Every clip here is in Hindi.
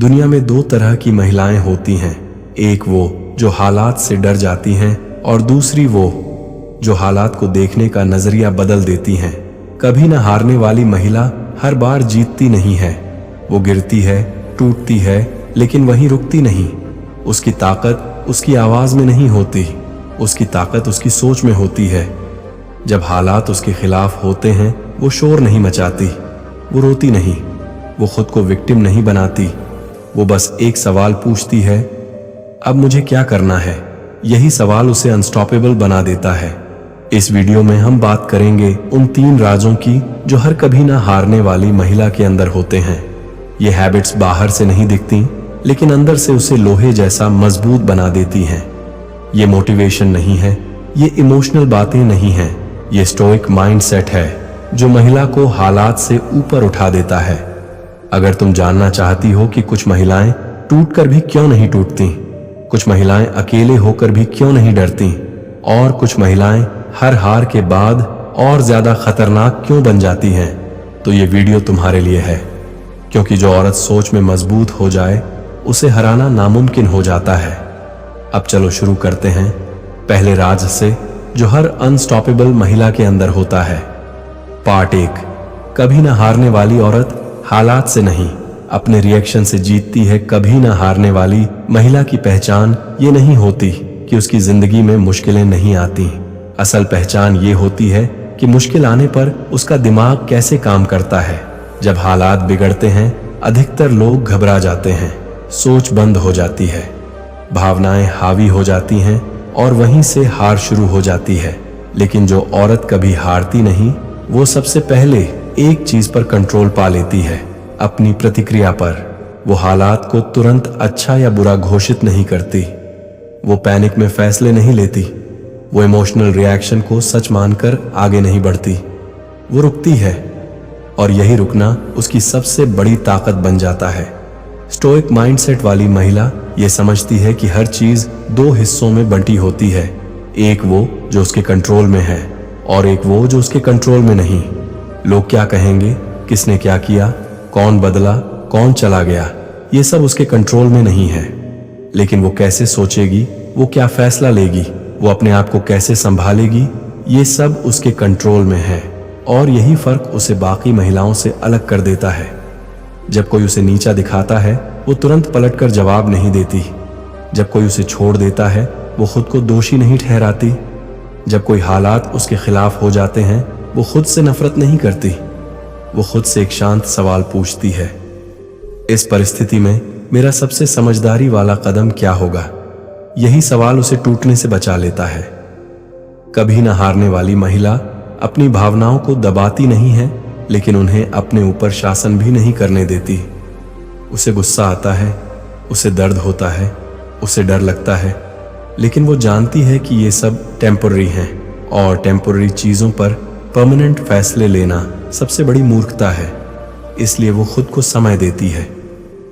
दुनिया में दो तरह की महिलाएं होती हैं, एक वो जो हालात से डर जाती हैं और दूसरी वो जो हालात को देखने का नजरिया बदल देती हैं। कभी न हारने वाली महिला हर बार जीतती नहीं है। वो गिरती है, टूटती है, लेकिन वहीं रुकती नहीं। उसकी ताकत उसकी आवाज में नहीं होती, उसकी ताकत उसकी सोच में होती है। जब हालात उसके खिलाफ होते हैं वो शोर नहीं मचाती, वो रोती नहीं, वो खुद को विक्टिम नहीं बनाती। वो बस एक सवाल पूछती है, अब मुझे क्या करना है। यही सवाल उसे अनस्टॉपेबल बना देता है। इस वीडियो में हम बात करेंगे उन 3 राजों की जो हर कभी ना हारने वाली महिला के अंदर होते हैं। ये हैबिट्स बाहर से नहीं दिखती, लेकिन अंदर से उसे लोहे जैसा मजबूत बना देती हैं। ये मोटिवेशन नहीं है, ये इमोशनल बातें नहीं हैं, ये स्टोइक माइंडसेट है जो महिला को हालात से ऊपर उठा देता है। अगर तुम जानना चाहती हो कि कुछ महिलाएं टूटकर भी क्यों नहीं टूटती, कुछ महिलाएं अकेले होकर भी क्यों नहीं डरती, और कुछ महिलाएं हर हार के बाद और ज्यादा खतरनाक क्यों बन जाती हैं, तो ये वीडियो तुम्हारे लिए है। क्योंकि जो औरत सोच में मजबूत हो जाए उसे हराना नामुमकिन हो जाता है। अब चलो शुरू करते हैं पहले राज से जो हर अनस्टॉपेबल महिला के अंदर होता है। पार्ट 1, कभी ना हारने वाली औरत हालात से नहीं अपने रिएक्शन से जीतती है। कभी ना हारने वाली महिला की पहचान ये नहीं होती कि उसकी जिंदगी में मुश्किलें नहीं आती। असल पहचान ये होती है कि मुश्किल आने पर उसका दिमाग कैसे काम करता है। जब हालात बिगड़ते हैं अधिकतर लोग घबरा जाते हैं, सोच बंद हो जाती है, भावनाएं हावी हो जाती हैं और वहीं से हार शुरू हो जाती है। लेकिन जो औरत कभी हारती नहीं, वो सबसे पहले एक चीज पर कंट्रोल पा लेती है, अपनी प्रतिक्रिया पर। वो हालात को तुरंत अच्छा या बुरा घोषित नहीं करती, वो पैनिक में फैसले नहीं लेती, वो इमोशनल रिएक्शन को सच मानकर आगे नहीं बढ़ती, वो रुकती है। और यही रुकना उसकी सबसे बड़ी ताकत बन जाता है। स्टोइक माइंडसेट वाली महिला ये समझती है कि हर चीज 2 हिस्सों में बंटी होती है, एक वो जो उसके कंट्रोल में है और एक वो जो उसके कंट्रोल में नहीं। लोग क्या कहेंगे, किसने क्या किया, कौन बदला, कौन चला गया, ये सब उसके कंट्रोल में नहीं है। लेकिन वो कैसे सोचेगी, वो क्या फैसला लेगी, वो अपने आप को कैसे संभालेगी, ये सब उसके कंट्रोल में है। और यही फर्क उसे बाकी महिलाओं से अलग कर देता है। जब कोई उसे नीचा दिखाता है वो तुरंत पलटकर जवाब नहीं देती। जब कोई उसे छोड़ देता है वो खुद को दोषी नहीं ठहराती। जब कोई हालात उसके खिलाफ हो जाते हैं वो खुद से नफरत नहीं करती, वो खुद से एक शांत सवाल पूछती है, इस परिस्थिति में मेरा सबसे समझदारी वाला कदम क्या होगा। यही सवाल उसे टूटने से बचा लेता है। कभी न हारने वाली महिला अपनी भावनाओं को दबाती नहीं है, लेकिन उन्हें अपने ऊपर शासन भी नहीं करने देती। उसे गुस्सा आता है, उसे दर्द होता है, उसे डर लगता है, लेकिन वो जानती है कि ये सब टेम्पररी हैं और टेम्पररी चीज़ों पर परमानेंट फैसले लेना सबसे बड़ी मूर्खता है। इसलिए वो खुद को समय देती है।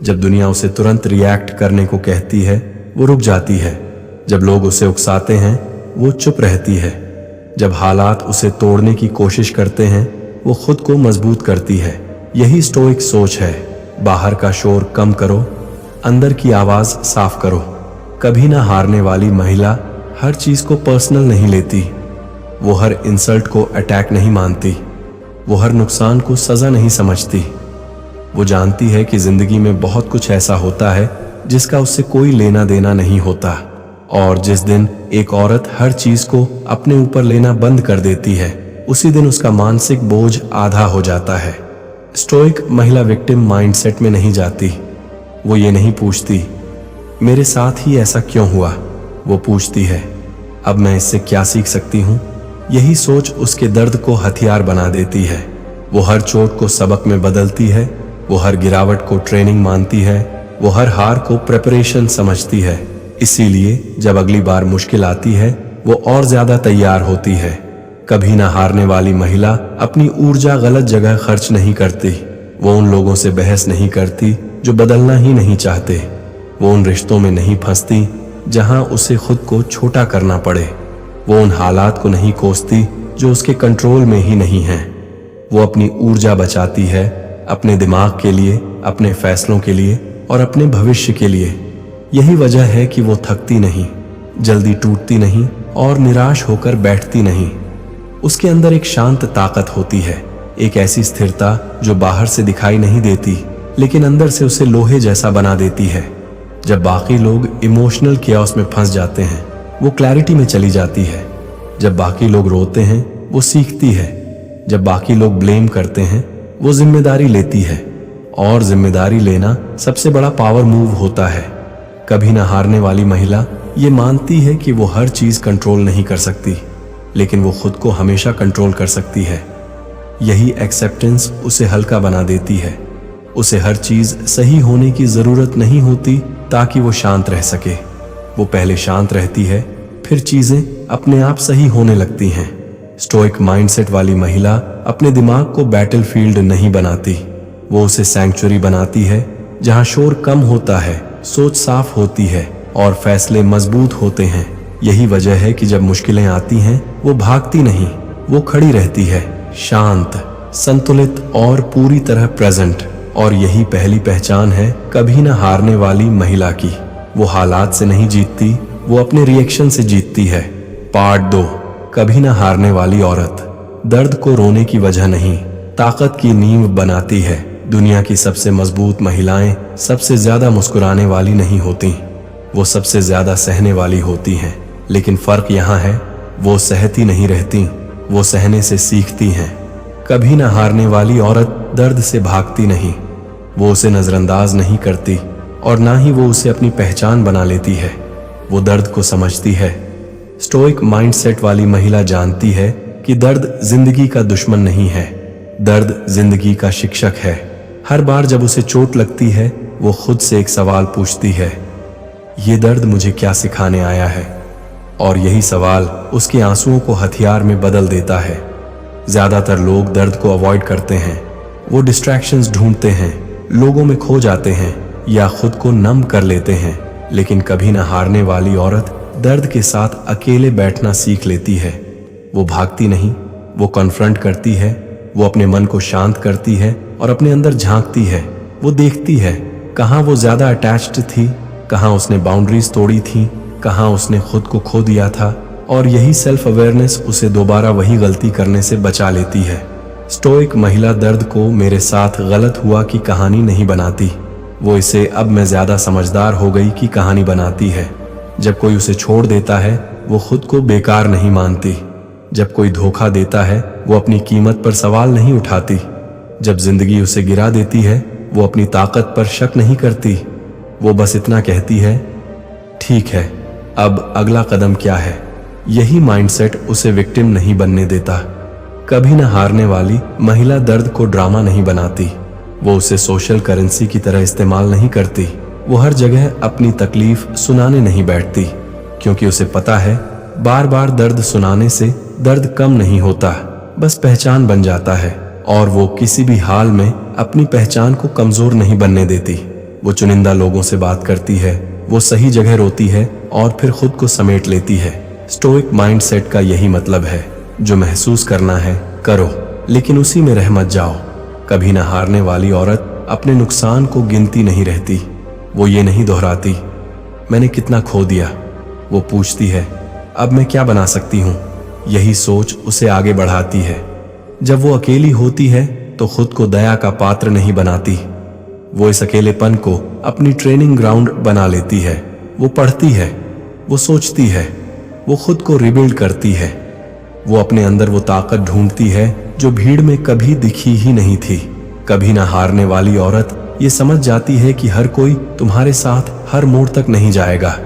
जब दुनिया उसे तुरंत रिएक्ट करने को कहती है वो रुक जाती है। जब लोग उसे उकसाते हैं वो चुप रहती है। जब हालात उसे तोड़ने की कोशिश करते हैं वो खुद को मजबूत करती है। यही स्टोइक सोच है, बाहर का शोर कम करो, अंदर की आवाज साफ करो। कभी ना हारने वाली महिला हर चीज को पर्सनल नहीं लेती, वो हर इंसल्ट को अटैक नहीं मानती, वो हर नुकसान को सजा नहीं समझती। वो जानती है कि जिंदगी में बहुत कुछ ऐसा होता है जिसका उससे कोई लेना देना नहीं होता, और जिस दिन एक औरत हर चीज को अपने ऊपर लेना बंद कर देती है उसी दिन उसका मानसिक बोझ आधा हो जाता है। स्टोइक महिला विक्टिम माइंडसेट में नहीं जाती। वो ये नहीं पूछती मेरे साथ ही ऐसा क्यों हुआ, वो पूछती है अब मैं इससे क्या सीख सकती हूँ। यही सोच उसके दर्द को हथियार बना देती है। वो हर चोट को सबक में बदलती है, वो हर गिरावट को ट्रेनिंग मानती है, वो हर हार को प्रिपरेशन समझती है। इसीलिए जब अगली बार मुश्किल आती है वो और ज्यादा तैयार होती है। कभी ना हारने वाली महिला अपनी ऊर्जा गलत जगह खर्च नहीं करती। वो उन लोगों से बहस नहीं करती जो बदलना ही नहीं चाहते। वो उन रिश्तों में नहीं फंसती जहां उसे खुद को छोटा करना पड़े। वो उन हालात को नहीं कोसती जो उसके कंट्रोल में ही नहीं हैं। वो अपनी ऊर्जा बचाती है अपने दिमाग के लिए, अपने फैसलों के लिए और अपने भविष्य के लिए। यही वजह है कि वो थकती नहीं, जल्दी टूटती नहीं और निराश होकर बैठती नहीं। उसके अंदर एक शांत ताकत होती है, एक ऐसी स्थिरता जो बाहर से दिखाई नहीं देती लेकिन अंदर से उसे लोहे जैसा बना देती है। जब बाकी लोग इमोशनल केओस में फंस जाते हैं, वो क्लैरिटी में चली जाती है। जब बाकी लोग रोते हैं, वो सीखती है। जब बाकी लोग ब्लेम करते हैं, वो जिम्मेदारी लेती है। और जिम्मेदारी लेना सबसे बड़ा पावर मूव होता है। कभी ना हारने वाली महिला ये मानती है कि वो हर चीज कंट्रोल नहीं कर सकती, लेकिन वो खुद को हमेशा कंट्रोल कर सकती है। यही एक्सेप्टेंस उसे हल्का बना देती है। उसे हर चीज सही होने की जरूरत नहीं होती ताकि वो शांत रह सके। वो पहले शांत रहती है, फिर चीजें अपने आप सही होने लगती हैं। स्टोइक माइंडसेट वाली महिला अपने दिमाग को बैटलफील्ड नहीं बनाती, वो उसे सैंक्चुरी बनाती है जहां शोर कम होता है, सोच साफ होती है और फैसले मजबूत होते हैं। यही वजह है कि जब मुश्किलें आती हैं, वो भागती नहीं, वो खड़ी रहती है, शांत, संतुलित और पूरी तरह प्रेजेंट। और यही पहली पहचान है कभी ना हारने वाली महिला की। वो हालात से नहीं जीतती, वो अपने रिएक्शन से जीतती है। पार्ट 2, कभी ना हारने वाली औरत। दर्द को रोने की वजह नहीं, ताकत की नींव बनाती है। दुनिया की सबसे मजबूत महिलाएं सबसे ज्यादा मुस्कुराने वाली नहीं होती, वो सबसे ज्यादा सहने वाली होती हैं। लेकिन फर्क यहाँ है, वो सहती नहीं रहती, वो सहने से सीखती हैं। कभी ना हारने वाली औरत दर्द से भागती नहीं, वो उसे नजरअंदाज नहीं करती और ना ही वो उसे अपनी पहचान बना लेती है। वो दर्द को समझती है। स्टोइक माइंडसेट वाली महिला जानती है कि दर्द जिंदगी का दुश्मन नहीं है, दर्द जिंदगी का शिक्षक है। हर बार जब उसे चोट लगती है, वो खुद से एक सवाल पूछती है, ये दर्द मुझे क्या सिखाने आया है? और यही सवाल उसके आंसुओं को हथियार में बदल देता है। ज्यादातर लोग दर्द को अवॉइड करते हैं, वो डिस्ट्रैक्शंस ढूंढते हैं, लोगों में खो जाते हैं या खुद को नम कर लेते हैं। लेकिन कभी ना हारने वाली औरत दर्द के साथ अकेले बैठना सीख लेती है। वो भागती नहीं, वो कन्फ्रंट करती है, वो अपने मन को शांत करती है और अपने अंदर झांकती है। वो देखती है कहाँ वो ज्यादा अटैच्ड थी, कहाँ उसने बाउंड्रीज तोड़ी थी, कहाँ उसने खुद को खो दिया था। और यही सेल्फ अवेयरनेस उसे दोबारा वही गलती करने से बचा लेती है। स्टोइक महिला दर्द को मेरे साथ गलत हुआ की कहानी नहीं बनाती, वो इसे अब मैं ज्यादा समझदार हो गई की कहानी बनाती है। जब कोई उसे छोड़ देता है, वो खुद को बेकार नहीं मानती। जब कोई धोखा देता है, वो अपनी कीमत पर सवाल नहीं उठाती। जब जिंदगी उसे गिरा देती है, वो अपनी ताकत पर शक नहीं करती। वो बस इतना कहती है, ठीक है, अब अगला कदम क्या है? यही माइंडसेट उसे विक्टिम नहीं बनने देता। कभी न हारने वाली महिला दर्द को ड्रामा नहीं बनाती, वो उसे सोशल करेंसी की तरह इस्तेमाल नहीं करती। वो हर जगह अपनी तकलीफ सुनाने नहीं बैठती, क्योंकि उसे पता है बार बार दर्द सुनाने से दर्द कम नहीं होता, बस पहचान बन जाता है। और वो किसी भी हाल में अपनी पहचान को कमजोर नहीं बनने देती। वो चुनिंदा लोगों से बात करती है, वो सही जगह रोती है और फिर खुद को समेट लेती है। स्टोइक माइंडसेट का यही मतलब है, जो महसूस करना है करो, लेकिन उसी में रह मत जाओ। कभी न हारने वाली औरत अपने नुकसान को गिनती नहीं रहती। वो ये नहीं दोहराती, मैंने कितना खो दिया। वो पूछती है, अब मैं क्या बना सकती हूँ? यही सोच उसे आगे बढ़ाती है। जब वो अकेली होती है तो खुद को दया का पात्र नहीं बनाती। वो इस अकेलेपन को अपनी ट्रेनिंग ग्राउंड बना लेती है। वो पढ़ती है, वो सोचती है, वो खुद को रिबिल्ड करती है। वो अपने अंदर वो ताकत ढूंढती है जो भीड़ में कभी दिखी ही नहीं थी। कभी ना हारने वाली औरत ये समझ जाती है कि हर कोई तुम्हारे साथ हर मोड़ तक नहीं जाएगा।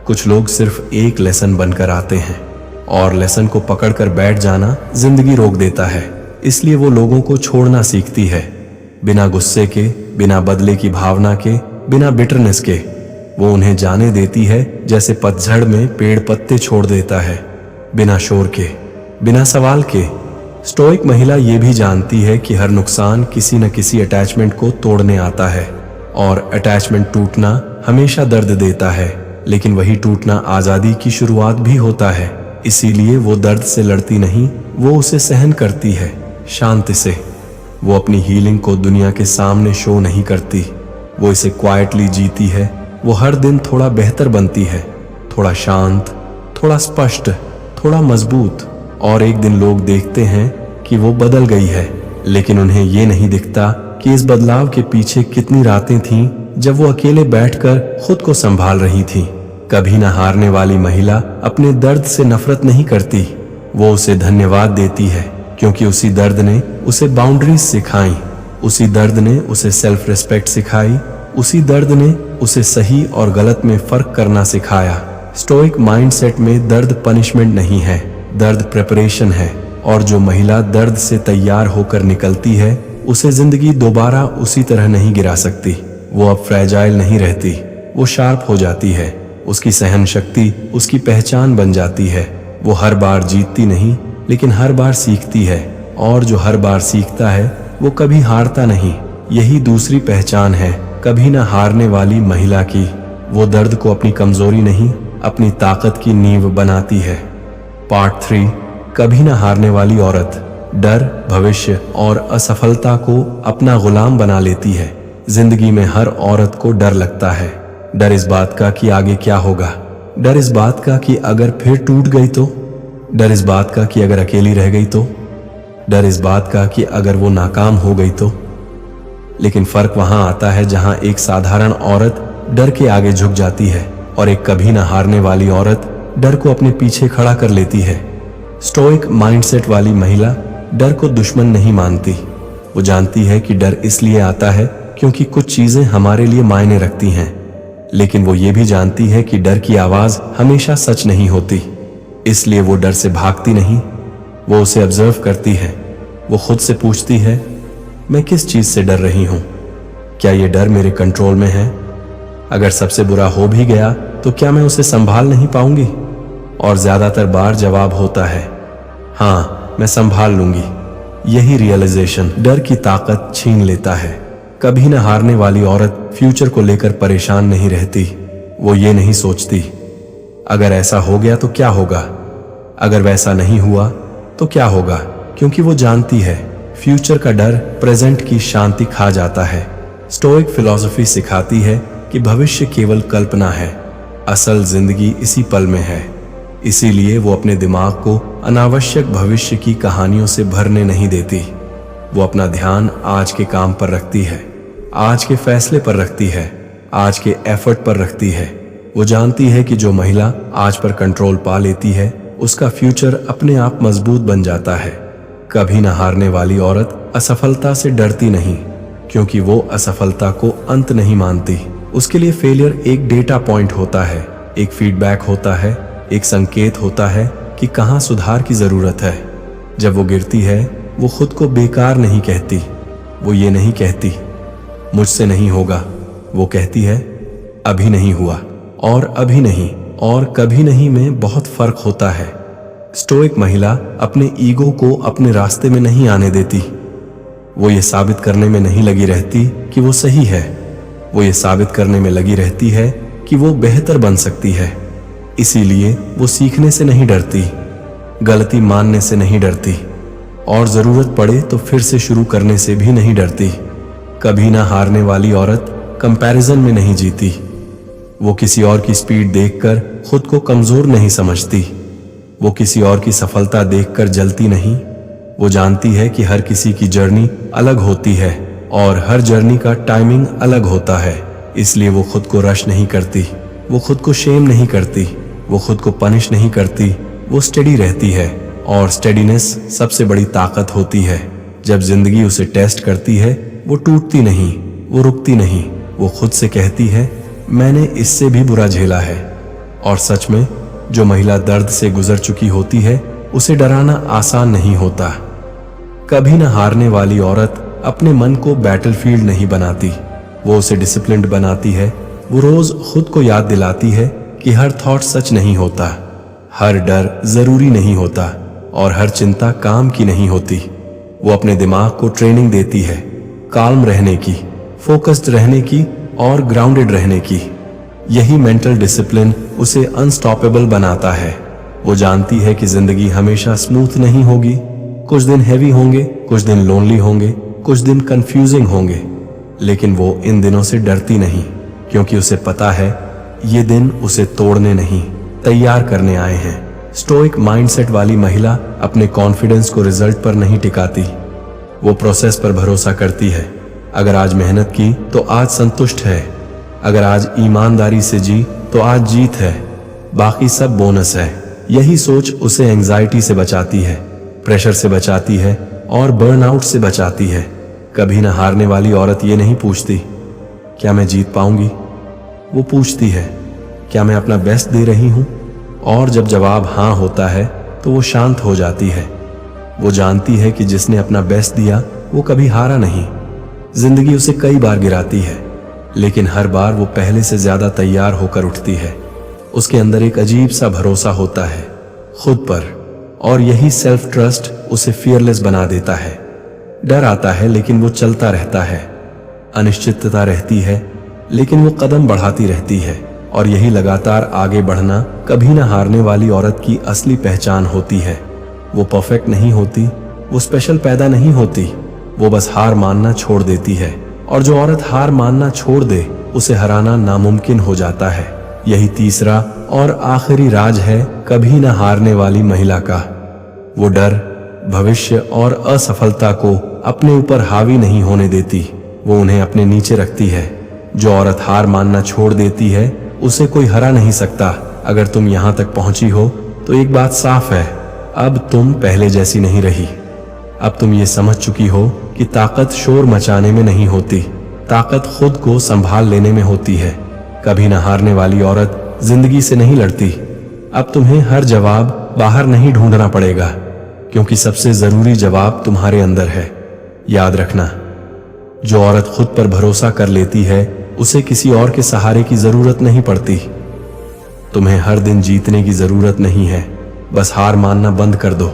कुछ लोग सिर्फ एक लेसन बनकर आते हैं और लेसन को पकड़कर बैठ जाना जिंदगी रोक देता है। इसलिए वो लोगों को छोड़ना सीखती है, बिना गुस्से के, बिना बदले की भावना के, बिना बिटरनेस के। वो उन्हें जाने देती है जैसे पतझड़ में पेड़ पत्ते छोड़ देता है, बिना शोर के, बिना सवाल के। स्टोइक महिला ये भी जानती है कि हर नुकसान किसी न किसी अटैचमेंट को तोड़ने आता है और अटैचमेंट टूटना हमेशा दर्द देता है, लेकिन वही टूटना आजादी की शुरुआत भी होता है। इसीलिए वो दर्द से लड़ती नहीं, वो उसे सहन करती है शांति से। वो अपनी हीलिंग को दुनिया के सामने शो नहीं करती, वो इसे क्वाइटली जीती है। वो हर दिन थोड़ा बेहतर बनती है, थोड़ा शांत, थोड़ा स्पष्ट, थोड़ा मजबूत। और एक दिन लोग देखते हैं कि वो बदल गई है, लेकिन उन्हें ये नहीं दिखता कि इस बदलाव के पीछे कितनी रातें थीं जब वो अकेले बैठकर खुद को संभाल रही थी। कभी न हारने वाली महिला अपने दर्द से नफरत नहीं करती, वो उसे धन्यवाद देती है, क्योंकि उसी दर्द ने उसे बाउंड्रीज सिखाई, उसी दर्द ने उसे सेल्फ रिस्पेक्ट सिखाई, उसी दर्द ने उसे सही और गलत में फर्क करना सिखाया। स्टोइक माइंडसेट में दर्द पनिशमेंट नहीं है, दर्द प्रिपरेशन है। और जो महिला दर्द से तैयार होकर निकलती है, उसे जिंदगी दोबारा उसी तरह नहीं गिरा सकती। वो अब फ्रेजाइल नहीं रहती, वो शार्प हो जाती है। उसकी सहन शक्ति उसकी पहचान बन जाती है। वो हर बार जीतती नहीं, लेकिन हर बार सीखती है। और जो हर बार सीखता है वो कभी हारता नहीं। यही दूसरी पहचान है कभी न हारने वाली महिला की। वो दर्द को अपनी कमजोरी नहीं, अपनी ताकत की नींव बनाती है। पार्ट 3, कभी न हारने वाली औरत। डर, भविष्य और असफलता को अपना गुलाम बना लेती है। जिंदगी में हर औरत को डर लगता है। डर इस बात का कि आगे क्या होगा, डर इस बात का कि अगर फिर टूट गई तो, डर इस बात का कि अगर अकेली रह गई तो, डर इस बात का कि अगर वो नाकाम हो गई तो। लेकिन फर्क वहां आता है जहां एक साधारण औरत डर के आगे झुक जाती है और एक कभी न हारने वाली औरत डर को अपने पीछे खड़ा कर लेती है। स्टोइक माइंडसेट वाली महिला डर को दुश्मन नहीं मानती। वो जानती है कि डर इसलिए आता है क्योंकि कुछ चीजें हमारे लिए मायने रखती हैं, लेकिन वो ये भी जानती है कि डर की आवाज हमेशा सच नहीं होती। इसलिए वो डर से भागती नहीं, वो उसे ऑब्जर्व करती है। वो खुद से पूछती है, मैं किस चीज से डर रही हूं? क्या ये डर मेरे कंट्रोल में है? अगर सबसे बुरा हो भी गया तो क्या मैं उसे संभाल नहीं पाऊंगी? और ज्यादातर बार जवाब होता है, हाँ, मैं संभाल लूंगी। यही रियलाइजेशन डर की ताकत छीन लेता है। कभी न हारने वाली औरत फ्यूचर को लेकर परेशान नहीं रहती। वो ये नहीं सोचती, अगर ऐसा हो गया तो क्या होगा, अगर वैसा नहीं हुआ तो क्या होगा, क्योंकि वो जानती है फ्यूचर का डर प्रेजेंट की शांति खा जाता है। स्टोइक फिलॉसफी सिखाती है कि भविष्य केवल कल्पना है, असल जिंदगी इसी पल में है। इसीलिए वो अपने दिमाग को अनावश्यक भविष्य की कहानियों से भरने नहीं देती। वो अपना ध्यान आज के काम पर रखती है, आज के फैसले पर रखती है, आज के एफर्ट पर रखती है। वो जानती है कि जो महिला आज पर कंट्रोल पा लेती है, उसका फ्यूचर अपने आप मजबूत बन जाता है। कभी न हारने वाली औरत असफलता से डरती नहीं, क्योंकि वो असफलता को अंत नहीं मानती। उसके लिए फेलियर एक डेटा पॉइंट होता है, एक फीडबैक होता है, एक संकेत होता है कि कहाँ सुधार की जरूरत है। जब वो गिरती है, वो खुद को बेकार नहीं कहती। वो ये नहीं कहती, मुझसे नहीं होगा। वो कहती है, अभी नहीं हुआ, और अभी नहीं और कभी नहीं में बहुत फर्क होता है। स्टोइक महिला अपने ईगो को अपने रास्ते में नहीं आने देती। वो ये साबित करने में नहीं लगी रहती कि वो सही है। वो ये साबित करने में लगी रहती है कि वो बेहतर बन सकती है। इसीलिए वो सीखने से नहीं डरती, गलती मानने से नहीं डरती, और जरूरत पड़े तो फिर से शुरू करने से भी नहीं डरती। कभी ना हारने वाली औरत कंपैरिजन में नहीं जीती। वो किसी और की स्पीड देखकर खुद को कमजोर नहीं समझती। वो किसी और की सफलता देखकर जलती नहीं। वो जानती है कि हर किसी की जर्नी अलग होती है और हर जर्नी का टाइमिंग अलग होता है। इसलिए वो खुद को रश नहीं करती, वो खुद को शेम नहीं करती, वो खुद को पनिश नहीं करती। वो स्टेडी रहती है, और स्टेडीनेस सबसे बड़ी ताकत होती है। जब जिंदगी उसे टेस्ट करती है, वो टूटती नहीं, वो रुकती नहीं। वो खुद से कहती है, मैंने इससे भी बुरा झेला है। और सच में जो महिला दर्द से गुजर चुकी होती है, उसे डराना आसान नहीं होता। कभी न हारने वाली औरत अपने मन को बैटलफील्ड नहीं बनाती, वो उसे डिसिप्लिन्ड बनाती है। वो रोज खुद को याद दिलाती है कि हर थॉट सच नहीं होता, हर डर जरूरी नहीं होता, और हर चिंता काम की नहीं होती। वो अपने दिमाग को ट्रेनिंग देती है, काल्म रहने की, फोकस्ड रहने की और ग्राउंडेड रहने की। यही मेंटल डिसिप्लिन उसे अनस्टॉपेबल बनाता है। वो जानती है कि जिंदगी हमेशा स्मूथ नहीं होगी। कुछ दिन हैवी होंगे, कुछ दिन लोनली होंगे, कुछ दिन कंफ्यूजिंग होंगे, लेकिन वो इन दिनों से डरती नहीं, क्योंकि उसे पता है ये दिन उसे तोड़ने नहीं, तैयार करने आए हैं। स्टोइक माइंडसेट वाली महिला अपने कॉन्फिडेंस को रिजल्ट पर नहीं टिकाती, वो प्रोसेस पर भरोसा करती है। अगर आज मेहनत की तो आज संतुष्ट है, अगर आज ईमानदारी से जी तो आज जीत है, बाकी सब बोनस है। यही सोच उसे एंजाइटी से बचाती है, प्रेशर से बचाती है और बर्नआउट से बचाती है। कभी न हारने वाली औरत ये नहीं पूछती क्या मैं जीत पाऊंगी, वो पूछती है क्या मैं अपना बेस्ट दे रही हूं। और जब जवाब हाँ होता है तो वो शांत हो जाती है। वो जानती है कि जिसने अपना बेस्ट दिया वो कभी हारा नहीं। जिंदगी उसे कई बार गिराती है, लेकिन हर बार वो पहले से ज्यादा तैयार होकर उठती है। उसके अंदर एक अजीब सा भरोसा होता है खुद पर, और यही सेल्फ ट्रस्ट उसे फियरलेस बना देता है। डर आता है लेकिन वो चलता रहता है, अनिश्चितता रहती है लेकिन वो कदम बढ़ाती रहती है। और यही लगातार आगे बढ़ना कभी न हारने वाली औरत की असली पहचान होती है। वो परफेक्ट नहीं होती, वो स्पेशल पैदा नहीं होती, वो बस हार मानना छोड़ देती है। और जो औरत हार मानना छोड़ दे उसे हराना नामुमकिन हो जाता है। यही तीसरा और आखिरी राज है कभी न हारने वाली महिला का। वो डर, भविष्य और असफलता को अपने ऊपर हावी नहीं होने देती, वो उन्हें अपने नीचे रखती है। जो औरत हार मानना छोड़ देती है उसे कोई हरा नहीं सकता। अगर तुम यहाँ तक पहुंची हो तो एक बात साफ है, अब तुम पहले जैसी नहीं रही। अब तुम ये समझ चुकी हो कि ताकत शोर मचाने में नहीं होती, ताकत खुद को संभाल लेने में होती है। कभी न हारने वाली औरत जिंदगी से नहीं लड़ती। अब तुम्हें हर जवाब बाहर नहीं ढूंढना पड़ेगा, क्योंकि सबसे जरूरी जवाब तुम्हारे अंदर है। याद रखना, जो औरत खुद पर भरोसा कर लेती है उसे किसी और के सहारे की जरूरत नहीं पड़ती। तुम्हें हर दिन जीतने की जरूरत नहीं है, बस हार मानना बंद कर दो।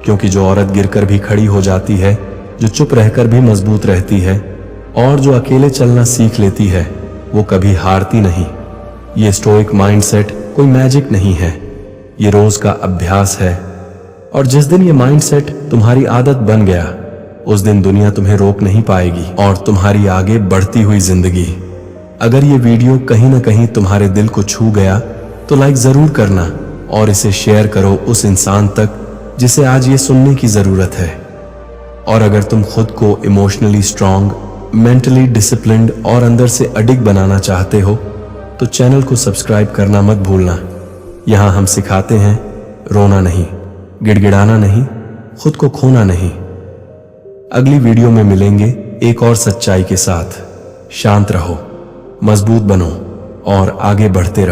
क्योंकि जो औरत गिरकर भी खड़ी हो जाती है, जो चुप रहकर भी मजबूत रहती है और जो अकेले चलना सीख लेती है, वो कभी हारती नहीं। ये स्टोइक माइंडसेट कोई मैजिक नहीं है, ये रोज का अभ्यास है। और जिस दिन ये माइंडसेट तुम्हारी आदत बन गया, उस दिन दुनिया तुम्हें रोक नहीं पाएगी और तुम्हारी आगे बढ़ती हुई जिंदगी। अगर ये वीडियो कहीं ना कहीं तुम्हारे दिल को छू गया तो लाइक जरूर करना और इसे शेयर करो उस इंसान तक जिसे आज ये सुनने की जरूरत है। और अगर तुम खुद को इमोशनली स्ट्रांग, मेंटली डिसिप्लिन्ड और अंदर से अडिग बनाना चाहते हो तो चैनल को सब्सक्राइब करना मत भूलना। यहाँ हम सिखाते हैं रोना नहीं, गिड़गिड़ाना नहीं, खुद को खोना नहीं। अगली वीडियो में मिलेंगे एक और सच्चाई के साथ। शांत रहो, मजबूत बनो और आगे बढ़ते रहो।